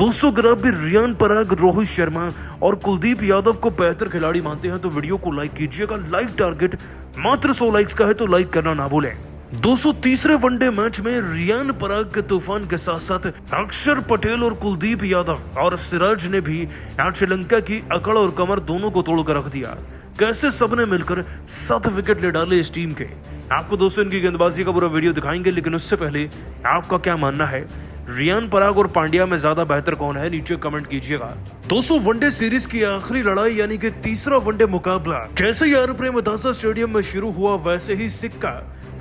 दोस्तों अगर आप भी रियान पराग, रोहित शर्मा और कुलदीप यादव को बेहतर खिलाड़ी मानते हैं तो वीडियो को लाइक कीजिएगा। लाइक टारगेट मात्र 100 लाइक्स का है तो लाइक करना ना भूलें। दोस्तों तीसरे वनडे मैच में रियान पराग के तूफान के साथ साथ अक्षर पटेल और कुलदीप यादव और सिराज ने भी आज श्रीलंका की अकड़ और कमर दोनों को तोड़कर रख दिया। कैसे सबने मिलकर 7 विकेट ले डाले इस टीम के। आपको दोस्तों इनकी गेंदबाजी का पूरा वीडियो दिखाएंगे, लेकिन उससे पहले आपका क्या मानना है, रियान पराग और पांड्या में ज्यादा बेहतर कौन है, नीचे कमेंट कीजिएगा। दोस्तों वनडे सीरीज की आखिरी लड़ाई यानी कि तीसरा वनडे मुकाबला जैसे ही आर प्रेमदासा स्टेडियम में शुरू हुआ वैसे ही सिक्का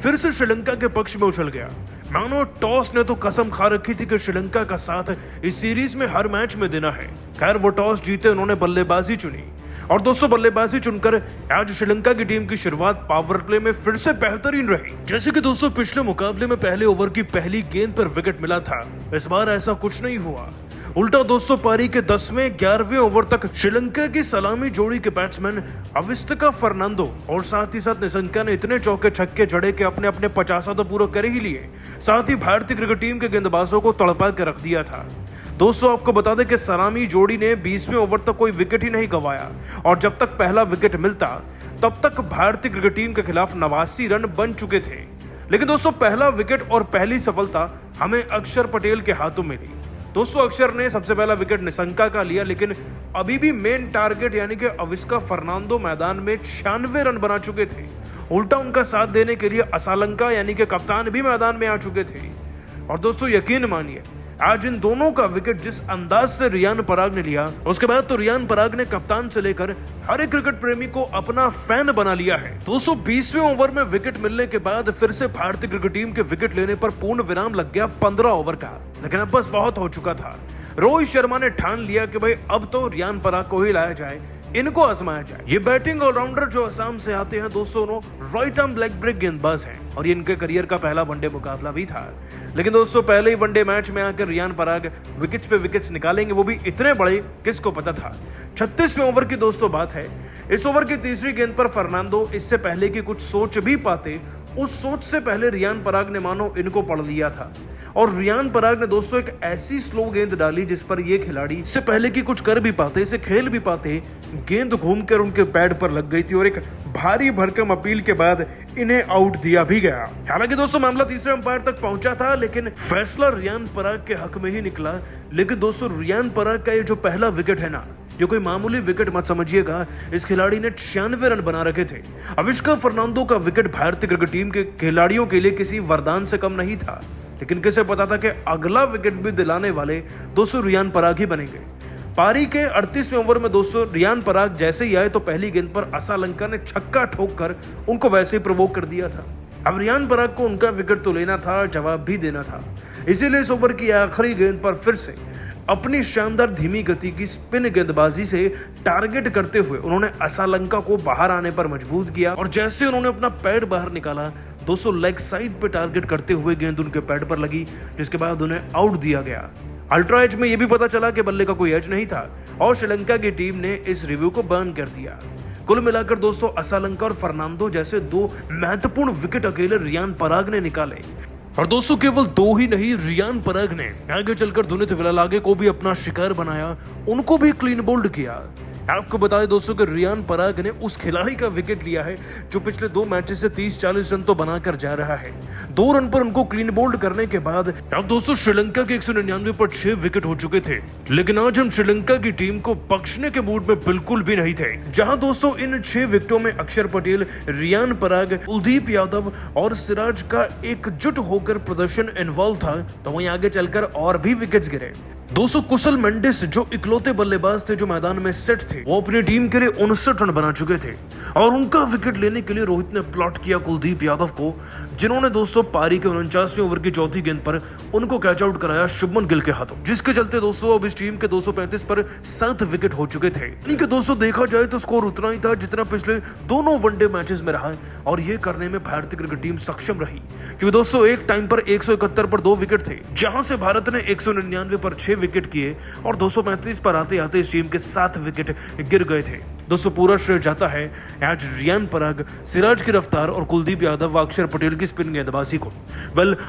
फिर से श्रीलंका के पक्ष में उछल गया। मानो टॉस ने तो कसम खा रखी थी कि श्रीलंका का साथ इस सीरीज में हर मैच में देना है। खैर वो टॉस जीते, उन्होंने बल्लेबाजी चुनी और दोस्तों बल्लेबाजी चुनकर आज श्रीलंका की टीम की शुरुआत पावर प्ले में फिर से बेहतरीन रही। जैसे कि दोस्तों पिछले मुकाबले में पहले ओवर की पहली गेंद पर विकेट मिला था, इस बार ऐसा कुछ नहीं हुआ। उल्टा दोस्तों पारी के 10वें 11वें ओवर तक श्रीलंका की सलामी जोड़ी के बैट्समैन अविस्तिका फर्नांडो और साथ ही साथ निशंका ने इतने चौके छक्के जड़े कि अपने 50 तो पूरा कर ही लिए। साथ ही भारतीय क्रिकेट टीम के गेंदबाजों को तड़पा के रख दिया था। दोस्तों आपको बता दें कि सलामी जोड़ी ने 20वें ओवर तक कोई विकेट ही नहीं गंवाया और जब तक पहला विकेट मिलता तब तक भारतीय क्रिकेट टीम के खिलाफ 89 रन बन चुके थे। लेकिन दोस्तों पहला विकेट और पहली सफलता हमें अक्षर पटेल के हाथों मिली। दोस्तों अक्षर ने सबसे पहला विकेट निशंका का लिया, लेकिन अभी भी मेन टारगेट यानी कि अविस्का फर्नांडो मैदान में 96 रन बना चुके थे। उल्टा उनका साथ देने के लिए असालंका यानी कि कप्तान भी मैदान में आ चुके थे। और दोस्तों यकीन मानिए आज इन दोनों का विकेट जिस अंदाज से रियान पराग ने लिया, उसके बाद तो रियान पराग ने कप्तान से लेकर हर एक क्रिकेट प्रेमी को अपना फैन बना लिया है। दोस्तों 20वें ओवर में विकेट मिलने के बाद फिर से भारतीय क्रिकेट टीम के विकेट लेने पर पूर्ण विराम लग गया 15 ओवर का, लेकिन अब बस बहुत हो चुका था। रोहित शर्मा ने ठान लिया कि भाई अब तो रियान पराग को ही लाया जाए, इनको आजमाया जाए। ये बैटिंग ऑलराउंडर जो असम से आते हैं दोस्तों राइट आर्म लेग ब्रेक गेंदबाज हैं और ये इनके करियर का पहला वनडे मुकाबला भी था। लेकिन दोस्तों पहले ही वनडे मैच में आकर रियान पराग विकेट्स पे विकेट्स निकालेंगे, वो भी इतने बड़े, किसको पता था। 36वें ओवर की दोस्तों बात है। इस ओवर की तीसरी गेंद पर फर्नांडो इससे पहले की कुछ सोच भी पाते, उस सोच से पहले रियान पराग ने मानो इनको पढ़ लिया था और रियान पराग ने दोस्तों एक ऐसी स्लो गेंद डाली जिस पर ये खिलाड़ी इससे पहले की कुछ कर भी पाते, इसे खेल भी पाते। गेंद घूमकर उनके पैड पर लग गई थी और एक भारी भरकम अपील के बाद इन्हें आउट दिया भी गया। हालांकि दोस्तों मामला तीसरे अंपायर तक पहुंचा था, लेकिन फैसला रियान पराग के हक में ही निकला। लेकिन दोस्तों रियान पराग का ये जो पहला विकेट है ना, जो कोई मामूली विकेट मत समझिएगा, इस खिलाड़ी ने 96 रन बना रखे थे। अविष्का फर्नांडो का विकेट भारतीय क्रिकेट टीम के खिलाड़ियों के लिए किसी वरदान से कम नहीं था, लेकिन किसे पता था कि अगला विकेट भी दिलाने वाले दोस्तों रियान पराग ही बनेंगे। पारी के 38वें ओवर में दोस्तों रियान पराग जैसे ही आए तो पहली गेंद पर असालंका ने छक्का ठोककर उनको वैसे ही प्रोवोक कर दिया था। अब रियान पराग को उनका विकेट तो लेना था, जवाब भी देना था। इसीलिए इस ओवर की आखिरी गेंद पर फिर से अपनी शानदार धीमी गति की स्पिन गेंदबाजी से टारगेट करते हुए उन्होंने असालंका को बाहर आने पर मजबूर किया और जैसे उन्होंने अपना पैड बाहर निकाला दोस्तों लेग साइड पे टारगेट करते हुए गेंद उनके पैड पर लगी, जिसके बाद उन्हें आउट दिया गया। अल्ट्रा एज में यह भी पता चला कि बल्ले का कोई एज नहीं था और श्रीलंका की टीम ने इस रिव्यू को बर्न कर दिया। कुल मिलाकर दोस्तों असालंका और फर्नांडो जैसे 2 महत्वपूर्ण विकेट अकेले रियान पराग ने निकाले और दोस्तों केवल 2 ही नहीं, रियान पराग ने आगे चलकर धुनित विलालागे को भी अपना शिकार बनाया, उनको भी क्लीन बोल्ड किया। आपको बताएं दोस्तों कि रियान पराग ने उस खिलाड़ी का विकेट लिया है जो पिछले 2 मैचेस से 30-40 रन तो बनाकर जा रहा है। 2 रन पर उनको क्लीन बोल्ड करने के बाद अब दोस्तों श्रीलंका के 199 पर 6 विकेट हो चुके थे। लेकिन आज हम श्रीलंका की टीम को बख्शने के मूड में बिल्कुल भी नहीं थे। जहां दोस्तों इन 6 विकेटों में अक्षर पटेल, रियान पराग, कुलदीप यादव और सिराज का एकजुट होकर प्रदर्शन इन्वॉल्व था, तो वहीं आगे चलकर और भी विकेट्स गिरे। दोस्तों कुशल मेंडिस जो इकलौते बल्लेबाज थे जो मैदान में सेट थे, वो अपनी टीम के लिए 59 रन बना चुके थे और उनका विकेट लेने के लिए रोहित ने प्लॉट किया कुलदीप यादव को, जिन्होंने दोस्तों पारी के 49वें ओवर की चौथी गेंद पर उनको कैच आउट कराया शुभमन गिल के हाथों, जिसके चलते दोस्तों अब इस टीम के 235 पर 7 विकेट हो चुके थे। यानी कि दोस्तों देखा जाए तो स्कोर उतना ही था जितना पिछले दोनों वनडे मैचेस में रहा और ये करने में भारतीय क्रिकेट टीम सक्षम रही, क्योंकि दोस्तों एक टाइम पर 171 पर 2 विकेट थे, जहां से भारत ने 199 पर 6 6 विकेट किए और 235 पर आते आते इस टीम के 7 विकेट गिर गए थे। दोस्तों पूरा श्रेय जाता है आज रियान पराग, सिराज की रफ्तार और कुलदीप यादव व अक्षर पटेल की स्पिन गेंदबाजी को।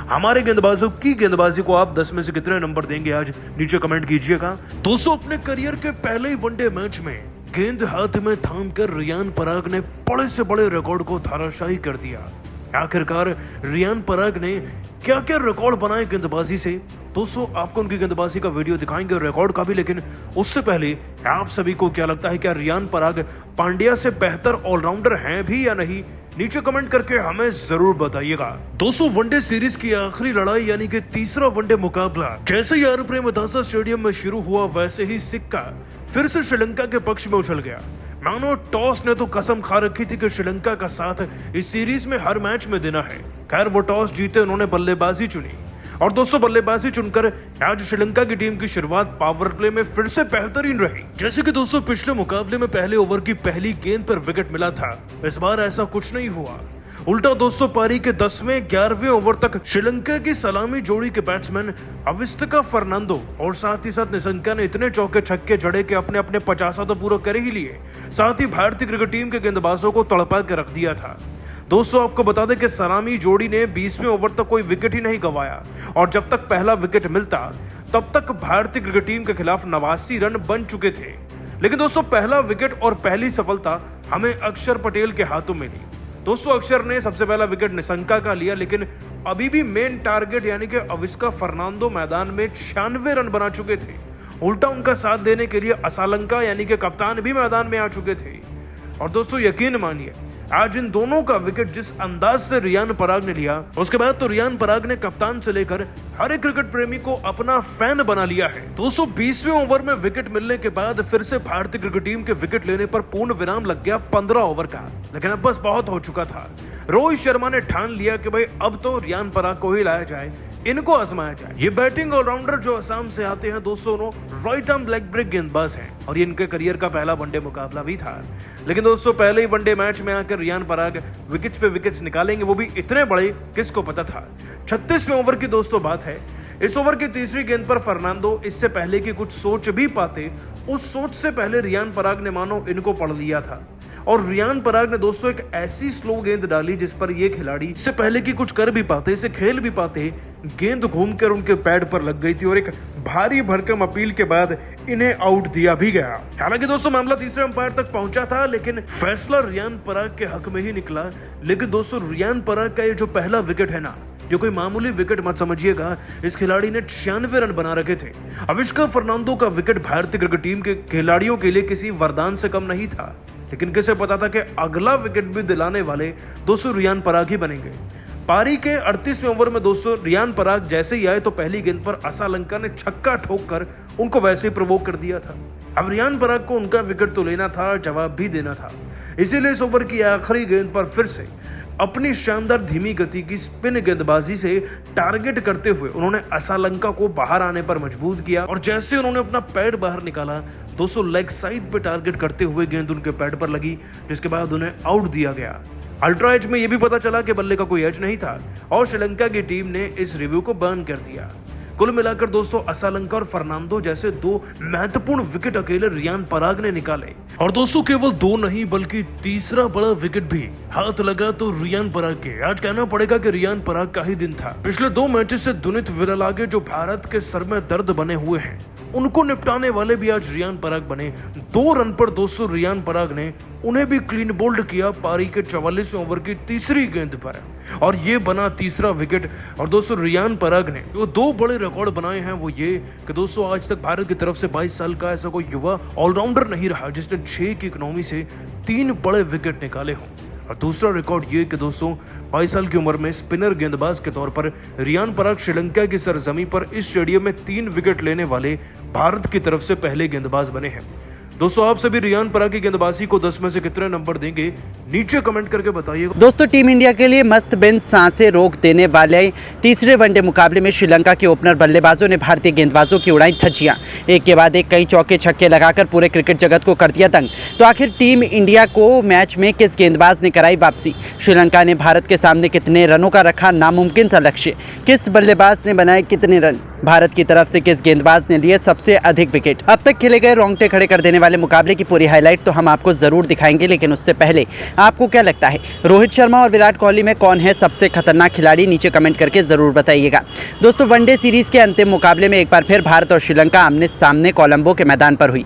हमारे गेंदबाजों की गेंदबाजी को आप 10 में से कितने नंबर देंगे आज नीचे कमेंट कीजिएगा। दोस्तों अपने करियर के पहले ही वनडे मैच में गेंद हाथ में थामकर रियान पराग ने बड़े से बड़े रिकॉर्ड को धाराशाही कर दिया। आखिरकार रियान पराग ने क्या क्या रिकॉर्ड बनाए गेंदबाजी से। दोस्तों आपको उनकी गेंदबाजी का वीडियो दिखाएंगे और रिकॉर्ड का भी, लेकिन उससे पहले आप सभी को क्या लगता है, क्या रियान पराग पांड्या से बेहतर ऑलराउंडर हैं भी या नहीं? नीचे कमेंट करके हमें जरूर बताइएगा। दोस्तों वनडे सीरीज की आखिरी लड़ाई यानी कि तीसरा वनडे मुकाबला जैसे ही आर प्रेमदासा स्टेडियम में शुरू हुआ, वैसे ही सिक्का फिर से श्रीलंका के पक्ष में उछल गया। मानो टॉस ने तो कसम खा रखी थी कि श्रीलंका का साथ इस सीरीज में हर मैच में देना है। खैर वो टॉस जीते, उन्होंने बल्लेबाजी चुनी और दोस्तों बल्लेबाजी चुनकर आज श्रीलंका की टीम की शुरुआत पावर प्ले में फिर से बेहतरीन रही। जैसे कि दोस्तों पिछले मुकाबले में पहले ओवर की पहली गेंद पर विकेट मिला था, इस बार ऐसा कुछ नहीं हुआ। उल्टा दोस्तों पारी के 10वें 11वें ओवर तक श्रीलंका की सलामी जोड़ी के बैट्समैन अविस्तिका फर्नांडो और साथ ही साथ निशंका ने इतने चौके छक्के जड़े कि अपने 50 तो पूरा कर ही लिए। साथ ही भारतीय क्रिकेट टीम के गेंदबाजों को तड़पा के रख दिया था। दोस्तों आपको बता दें कि सलामी जोड़ी ने 20वें ओवर तक कोई विकेट ही नहीं गंवाया और जब तक पहला विकेट मिलता तब तक भारतीय क्रिकेट टीम के खिलाफ 89 रन बन चुके थे। लेकिन दोस्तों पहला विकेट और पहली सफलता हमें अक्षर पटेल के हाथों में मिली। दोस्तों अक्षर ने सबसे पहला विकेट निशंका का लिया, लेकिन अभी भी मेन टारगेट यानी कि अविस्का फर्नांडो मैदान में 96 रन बना चुके थे। उल्टा उनका साथ देने के लिए असालंका यानी कि कप्तान भी मैदान में आ चुके थे। और दोस्तों यकीन मानिए आज इन दोनों का विकेट जिस अंदाज से रियान पराग ने लिया, उसके बाद तो रियान पराग ने कप्तान से लेकर हर एक क्रिकेट प्रेमी को अपना फैन बना लिया है। 220वें ओवर में विकेट मिलने के बाद फिर से भारतीय क्रिकेट टीम के विकेट लेने पर पूर्ण विराम लग गया 15 ओवर का, लेकिन अब बस बहुत हो चुका था। रोहित शर्मा ने ठान लिया कि भाई अब तो रियान पराग को ही लाया जाए, इनको आजमाया जाए। ये बैटिंग ऑलराउंडर जो असम से आते हैं दोस्तों, राइट आर्म लेग ब्रेक गेंदबाज हैं और ये इनके करियर का पहला वनडे मुकाबला भी था। लेकिन दोस्तों पहले ही वनडे मैच में आकर रियान पराग विकेट्स पे विकेट्स निकालेंगे, वो भी इतने बड़े, किसको पता था। 36वें ओवर की दोस्तों बात है। इस ओवर की तीसरी गेंद पर फर्नांडो इससे पहले की कुछ सोच भी पाते, उस सोच से पहले रियान पराग ने मानो इनको पढ़ लिया था और रियान पराग ने दोस्तों एक ऐसी स्लो गेंद डाली जिस पर ये खिलाड़ी इससे पहले की कुछ कर भी पाते, इसे खेल भी पाते, गेंद घूमकर उनके पैड पर लग गई थी और एक भारी भरकम अपील के बाद इन्हें आउट दिया भी गया। हालांकि दोस्तों मामला तीसरे अंपायर तक पहुंचा था, लेकिन फैसला रियान पराग के हक में ही निकला। लेकिन दोस्तों रियान पराग का ये जो पहला विकेट है ना, ये कोई मामूली विकेट मत समझिएगा। इस खिलाड़ी ने 96 रन बना रखे थे। अविष्का फर्नांडो का विकेट भारतीय क्रिकेट टीम के खिलाड़ियों के लिए किसी वरदान से कम नहीं था, लेकिन किसे पता था कि अगला विकेट भी दिलाने वाले दोस्तों रियान पराग ही बनेंगे। पारी के 38वें ओवर में दोस्तों रियान पराग जैसे ही आए तो पहली गेंद पर असालंका ने छक्का ठोककर उनको वैसे ही प्रोवोक कर दिया था। अब रियान पराग को उनका विकेट तो लेना था, जवाब भी देना था। इसीलिए इस ओवर की आखिरी गेंद पर फिर से अपनी शानदार धीमी गति की स्पिन गेंदबाजी से टारगेट करते हुए उन्होंने असालंका को बाहर आने पर मजबूर किया और जैसे उन्होंने अपना पैड बाहर निकाला दोस्तों लेग साइड पे टारगेट करते हुए गेंद उनके पैड पर लगी, जिसके बाद उन्हें आउट दिया गया। अल्ट्रा एज में यह भी पता चला कि बल्ले का कोई एज नहीं था और श्रीलंका की टीम ने इस रिव्यू को बर्न कर दिया। कुल मिलाकर दोस्तों असालंका और फर्नांडो जैसे दो महत्वपूर्ण विकेट अकेले रियान पराग ने निकाले और दोस्तों केवल दो नहीं बल्कि तीसरा बड़ा विकेट भी हाथ लगा तो रियान पराग के। आज कहना पड़ेगा कि रियान पराग का ही दिन था। पिछले 2 मैचेस से दुनित विरलागे जो भारत के सर में दर्द बने हुए हैं, उनको निपटाने वाले भी आज रियान पराग बने। 2 रन पर दोस्तों रियान पराग ने उन्हें भी क्लीन बोल्ड किया पारी के 44वें ओवर की तीसरी गेंद पर और ये बना तीसरा विकेट। और दोस्तों रियान पराग ने जो 2 बड़े रिकॉर्ड बनाए हैं वो ये कि दोस्तों आज तक भारत की तरफ से 22 साल का ऐसा कोई युवा ऑलराउंडर नहीं रहा जिसने 6 की इकोनॉमी से 3 बड़े विकेट निकाले हों। और दूसरा रिकॉर्ड ये कि दोस्तों 22 साल की उम्र में स्पिनर गेंदबाज के तौर पर रियान पराग श्रीलंका की सरजमी पर इस स्टेडियम में 3 विकेट लेने वाले भारत की तरफ से पहले गेंदबाज बने हैं। दोस्तों आप सभी रियान पराग की गेंदबाजी को 10 में से कितने नंबर देंगे नीचे कमेंट करके बताइए। दोस्तों टीम इंडिया के लिए मस्त बेंच सांसें रोक देने वाले तीसरे वनडे मुकाबले में श्रीलंका के ओपनर बल्लेबाजों ने भारतीय गेंदबाजों की उड़ाई धज्जियां। एक के बाद एक कई चौके छक्के लगाकर पूरे क्रिकेट जगत को कर दिया तंग। तो आखिर टीम इंडिया को मैच में किस गेंदबाज ने कराई वापसी? श्रीलंका ने भारत के सामने कितने रनों का रखा नामुमकिन सा लक्ष्य? किस बल्लेबाज ने बनाए कितने रन? भारत की तरफ से किस गेंदबाज ने लिए सबसे अधिक विकेट। अब तक खेले गए रोंगटे खड़े कर देने वाले मुकाबले की पूरी हाईलाइट तो हम आपको जरूर दिखाएंगे, लेकिन उससे पहले आपको क्या लगता है रोहित शर्मा और विराट कोहली में कौन है सबसे खतरनाक खिलाड़ी, नीचे कमेंट करके जरूर बताइएगा। दोस्तों, वनडे सीरीज के अंतिम मुकाबले में एक बार फिर भारत और श्रीलंका आमने सामने कोलंबो के मैदान पर हुई।